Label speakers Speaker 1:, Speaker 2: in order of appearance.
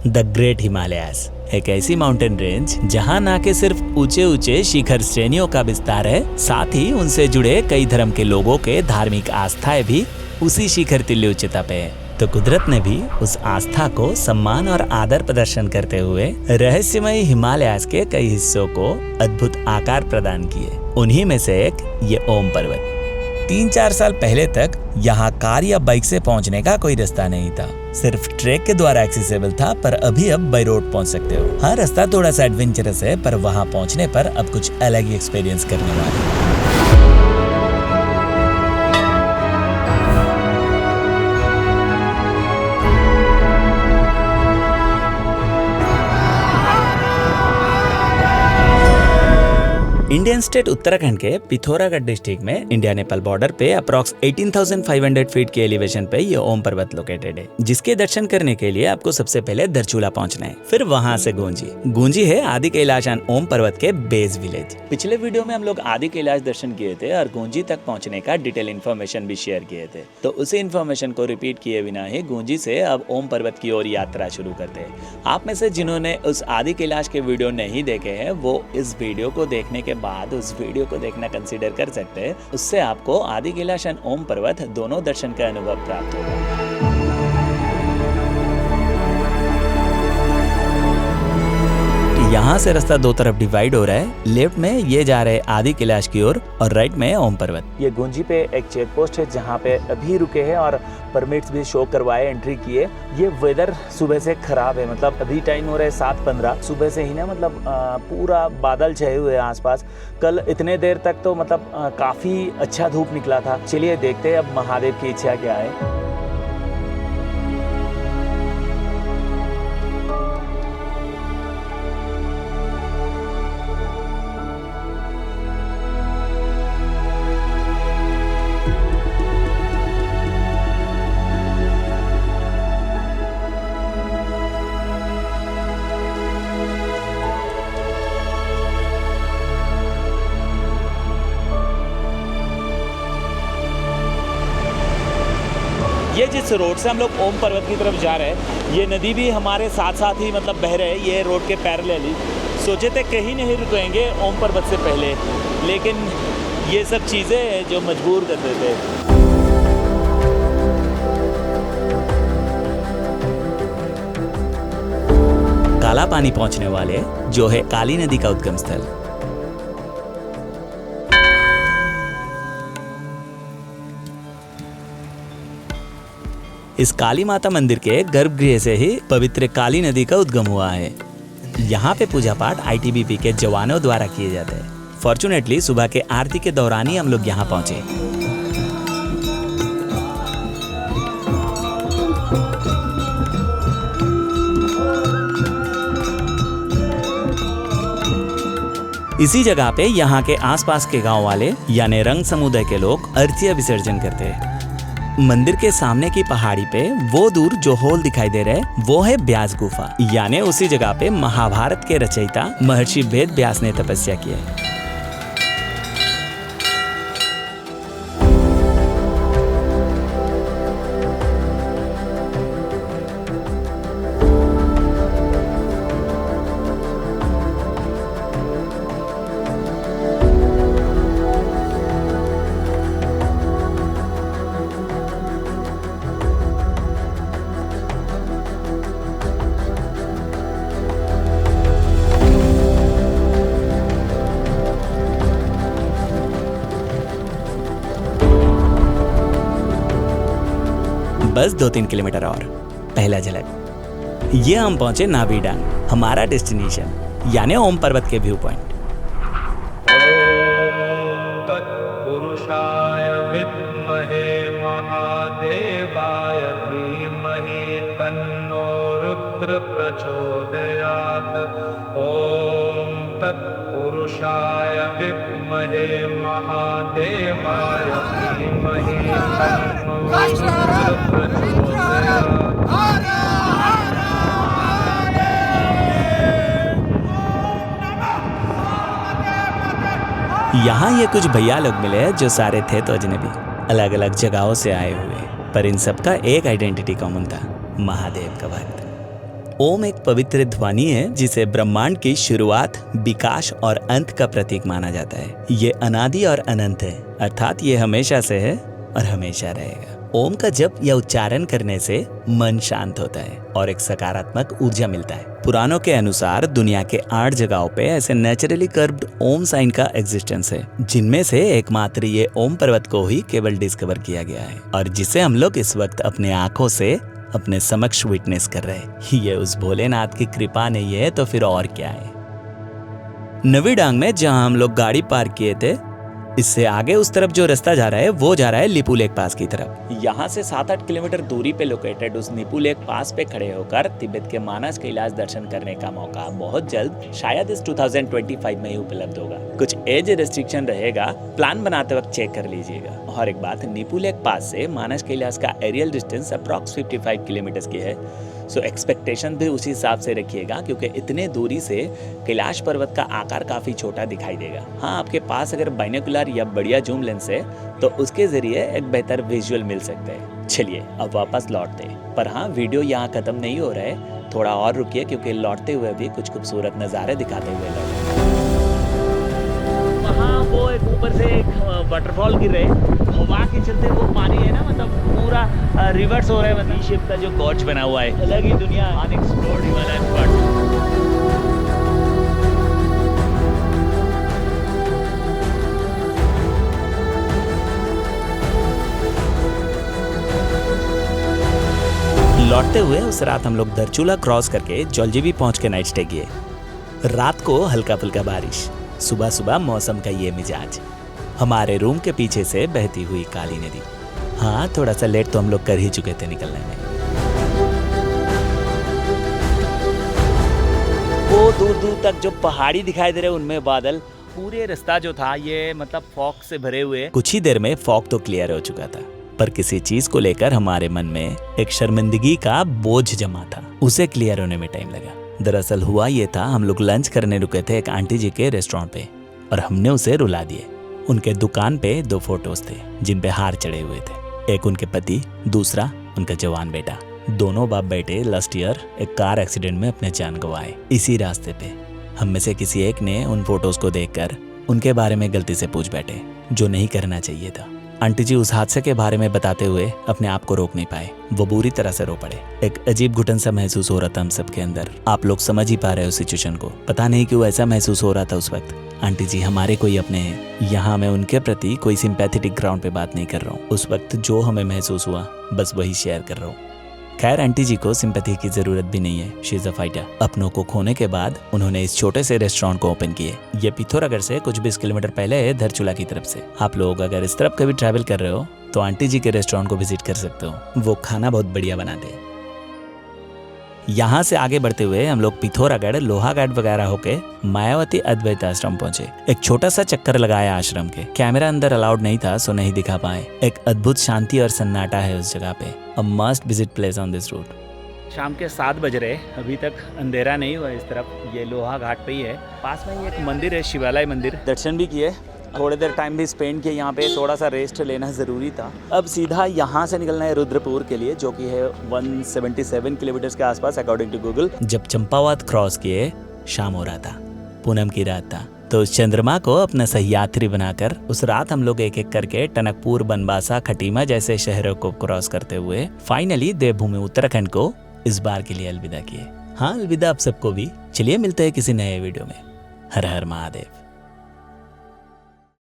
Speaker 1: The great Himalayas, एक ऐसी mountain range जहां ना के सिर्फ ऊंचे ऊंचे शिखर श्रेणियों का विस्तार है, साथ ही उनसे जुड़े कई धर्म के लोगों के धार्मिक आस्थाएं भी उसी शिखर तिल्ली उच्चता पे है। तो कुदरत ने भी उस आस्था को सम्मान और आदर प्रदर्शन करते हुए रहस्यमय हिमालयाज के कई हिस्सों को अद्भुत आकार प्रदान किए। उन्हीं में से एक ये ओम पर्वत। 3-4 साल पहले तक यहाँ कार या बाइक से पहुँचने का कोई रास्ता नहीं था, सिर्फ ट्रैक के द्वारा एक्सेसिबल था। पर अभी अब बाय रोड पहुँच सकते हो। हाँ, रास्ता थोड़ा सा एडवेंचरस है, पर वहाँ पहुँचने पर अब कुछ अलग ही एक्सपीरियंस करने वाले हैं। इंडियन स्टेट उत्तराखंड के पिथौरागढ़ डिस्ट्रिक्ट में इंडिया नेपाल बॉर्डर पे अप्रॉक्स 18,500 फीट के एलिवेशन पे ये ओम पर्वत लोकेटेड है, जिसके दर्शन करने के लिए आपको सबसे पहले दरचूला पहुंचना है, फिर वहां से गूंजी है आदि कैलाश ओम पर्वत के बेस विलेज। पिछले वीडियो में हम लोग आदि कैलाश दर्शन किए थे और गूंजी तक पहुँचने का डिटेल इन्फॉर्मेशन भी शेयर किए थे, तो उसी इन्फॉर्मेशन को रिपीट किए बिना ही गूंजी से अब ओम पर्वत की ओर यात्रा शुरू करते हैं। आप में से जिन्होंने उस आदि कैलाश के वीडियो नहीं देखे हैं, वो इस वीडियो को देखने के बाद उस वीडियो को देखना कंसीडर कर सकते हैं। उससे आपको आदि कैलाश और ओम पर्वत दोनों दर्शन का अनुभव प्राप्त होगा। यहाँ से रास्ता दो तरफ डिवाइड हो रहा है। लेफ्ट में ये जा रहे आदि कैलाश की ओर और राइट में ओम पर्वत। ये गूंजी पे एक चेक पोस्ट है जहाँ पे अभी रुके हैं और परमिट्स भी शो करवाए, एंट्री किए। ये वेदर सुबह से खराब है, मतलब अभी टाइम हो रहा है 7:15 सुबह से ही ना, मतलब पूरा बादल छाए हुए हैं आसपास। कल इतने देर तक तो मतलब काफी अच्छा धूप निकला था। चलिए देखते हैं अब महादेव की इच्छा क्या है। ये जिस रोड से हम लोग ओम पर्वत की तरफ जा रहे हैं, ये नदी भी हमारे साथ साथ ही मतलब बह रहे हैं, ये रोड के पैरेलली। सोचे थे कहीं नहीं रुकेंगे ओम पर्वत से पहले, लेकिन ये सब चीज़ें जो मजबूर कर देते हैं। काला पानी पहुंचने वाले जो है काली नदी का उद्गम स्थल। इस काली माता मंदिर के गर्भगृह से ही पवित्र काली नदी का उद्गम हुआ है। यहाँ पे पूजा पाठ आईटीबीपी के जवानों द्वारा किए जाते हैं। फॉर्चुनेटली सुबह के आरती के दौरान ही हम लोग यहाँ पहुँचे। इसी जगह पे यहाँ के आसपास के गांव वाले यानी रंग समुदाय के लोग अर्थी विसर्जन करते हैं। मंदिर के सामने की पहाड़ी पे वो दूर जो होल दिखाई दे रहा है, वो है व्यास गुफा, यानी उसी जगह पे महाभारत के रचयिता महर्षि वेद व्यास ने तपस्या की है। बस 2-3 किलोमीटर और पहला झलक। ये हम पहुंचे नाभी डांग, हमारा डेस्टिनेशन, यानी ओम पर्वत के व्यू पॉइंट। तत्पुरुषाय विद्महे महादेवाय धीमहि तन्नो रुद्र प्रचोदयात्। ओम तत्पुरुषाय विद्महे महादेवाय धीमहि तन्नो रुद्र प्रचोदयात्। यहाँ ये कुछ भैया लोग मिले जो सारे थे तो अजनबी, अलग अलग जगहों से आए हुए, पर इन सबका एक आइडेंटिटी कॉमन था, महादेव का भक्त। ओम एक पवित्र ध्वनि है जिसे ब्रह्मांड की शुरुआत, विकास और अंत का प्रतीक माना जाता है। ये अनादि और अनंत है, अर्थात ये हमेशा से है और हमेशा रहेगा। ओम का जप या उच्चारण करने से मन शांत होता है और एक सकारात्मक ऊर्जा मिलता है। पुराणों के अनुसार दुनिया के 8 जगहों पे ऐसे नेचुरली कर्व्ड ओम साइन का एग्जिस्टेंस है, जिनमें से एकमात्र ये ओम पर्वत को ही केवल डिस्कवर किया गया है और जिसे हम लोग इस वक्त अपने आंखों से अपने समक्ष विटनेस कर रहे हैं। ये उस भोलेनाथ की कृपा नहीं है तो फिर और क्या है। नवी डांग में जहां हम लोग गाड़ी पार्क किए थे, इससे आगे उस तरफ जो रास्ता जा रहा है वो जा रहा है लिपू लेक पास की तरफ। यहाँ से 7-8 किलोमीटर दूरी पे लोकेटेड उस लिपू लेक पास पे खड़े होकर तिब्बत के मानस कैलाश दर्शन करने का मौका बहुत जल्द, शायद इस 2025 में ही उपलब्ध होगा। कुछ एज रेस्ट्रिक्शन रहेगा, प्लान बनाते वक्त चेक कर लीजिएगा। और एक बात, लिपू लेक पास से मानस कैलाश का एरियल डिस्टेंस अप्रॉक्स 55 किलोमीटर की है। सो एक्सपेक्टेशन भी उसी हिसाब से रखिएगा, क्योंकि इतने दूरी से कैलाश पर्वत का आकार काफी छोटा दिखाई देगा। हाँ, आपके पास अगर बाइनोकुलर या बढ़िया जूम लेंस है तो उसके जरिए एक बेहतर विजुअल मिल सकता है। चलिए अब वापस लौटते हैं, पर हाँ, वीडियो यहाँ खत्म नहीं हो रहा है, थोड़ा और रुकिए क्योंकि लौटते हुए भी कुछ खूबसूरत नज़ारे दिखाते हुए लौटेंगे। वहाँ वो एक ऊपर से एक वाटरफॉल गिर रहे हैं, हवा के चलते वो पानी है ना, मतलब पूरा रिवर्स हो रहा है, मतलब शिप का जो गॉर्ज बना हुआ है, अलग ही दुनिया, अनएक्सप्लोर्ड वाला स्पॉट। लौटते हुए उस रात हम लोग दरचूला क्रॉस करके जलजीबी पहुंच के नाइट स्टे किए। रात को हल्का फुल्का बारिश, सुबह सुबह मौसम का ये मिजाज, हमारे रूम के पीछे से बहती हुई काली नदी। हाँ, थोड़ा सा लेट तो हम लोग कर ही चुके थे निकलने में। वो दूर दूर तक जो पहाड़ी दिखाई दे रहे उनमें बादल, पूरे रास्ता जो था ये मतलब फॉग से भरे हुए। कुछ ही देर में फॉग तो क्लियर हो चुका था, पर किसी चीज को लेकर हमारे मन में एक शर्मिंदगी का बोझ जमा था। उसे क्लियर होने में टाइम लगा। दरअसल हुआ ये था, हम लोग लंच करने रुके थे एक आंटी जी के रेस्टोरेंट पे और हमने उसे रुला दिए। उनके दुकान पे 2 फोटोज थे जिन पे हार चढ़े हुए थे, एक उनके पति, दूसरा उनका जवान बेटा। दोनों बाप बेटे लास्ट ईयर एक कार एक्सीडेंट में अपने जान गंवाए। इसी रास्ते पे हम में से किसी एक ने उन फोटोज को देखकर उनके बारे में गलती से पूछ बैठे, जो नहीं करना चाहिए था। आंटी जी उस हादसे के बारे में बताते हुए अपने आप को रोक नहीं पाए, वो बुरी तरह से रो पड़े। एक अजीब घुटन सा महसूस हो रहा था हम सबके अंदर। आप लोग समझ ही पा रहे हो सिचुएशन को। पता नहीं क्यों ऐसा महसूस हो रहा था उस वक्त। आंटी जी हमारे कोई अपने हैं, यहाँ मैं उनके प्रति कोई सिंपैथेटिक ग्राउंड पे बात नहीं कर रहा हूँ। उस वक्त जो हमें महसूस हुआ बस वही शेयर कर रहा हूँ। खैर, आंटी जी को सिंपैथी की जरूरत भी नहीं है, शी इज अ फाइटर। अपनों को खोने के बाद उन्होंने इस छोटे से रेस्टोरेंट को ओपन किए। ये पिथौरागढ़ से कुछ 20 किलोमीटर पहले है, धरचूला की तरफ से। आप लोग अगर इस तरफ कभी ट्रैवल कर रहे हो तो आंटी जी के रेस्टोरेंट को विजिट कर सकते हो, वो खाना बहुत बढ़िया बनाते हैं। यहाँ से आगे बढ़ते हुए हम लोग पिथौरागढ़, लोहाघाट वगैरह होके मायावती अद्वैत आश्रम पहुंचे। एक छोटा सा चक्कर लगाया आश्रम के। कैमरा अंदर अलाउड नहीं था सो नहीं दिखा पाए। एक अद्भुत शांति और सन्नाटा है उस जगह पे। A must visit place on this route. शाम के 7 बज रहे, अभी तक अंधेरा नहीं हुआ इस तरफ। ये लोहाघाट पे ही है, पास में ही एक मंदिर है, शिवालय मंदिर। दर्शन भी किए, थोड़ी देर टाइम भी स्पेंड किया यहाँ पे, थोड़ा सा रेस्ट लेना ज़रूरी था। अब सीधा यहाँ से निकलना है रुद्रपुर के लिए, जो कि है 177 किलोमीटर के आसपास अकॉर्डिंग टू गूगल। जब चंपावत क्रॉस किए शाम हो रहा था, पूनम की रात था, तो उस चंद्रमा को अपना सहयात्री बनाकर उस रात हम लोग एक एक करके टनकपुर, बनबासा, खटीमा जैसे शहरों को क्रॉस करते हुए फाइनली देवभूमि उत्तराखंड को इस बार के लिए अलविदा किए। हाँ, अलविदा आप सबको भी। चलिए मिलते हैं किसी नए वीडियो में। हर हर महादेव।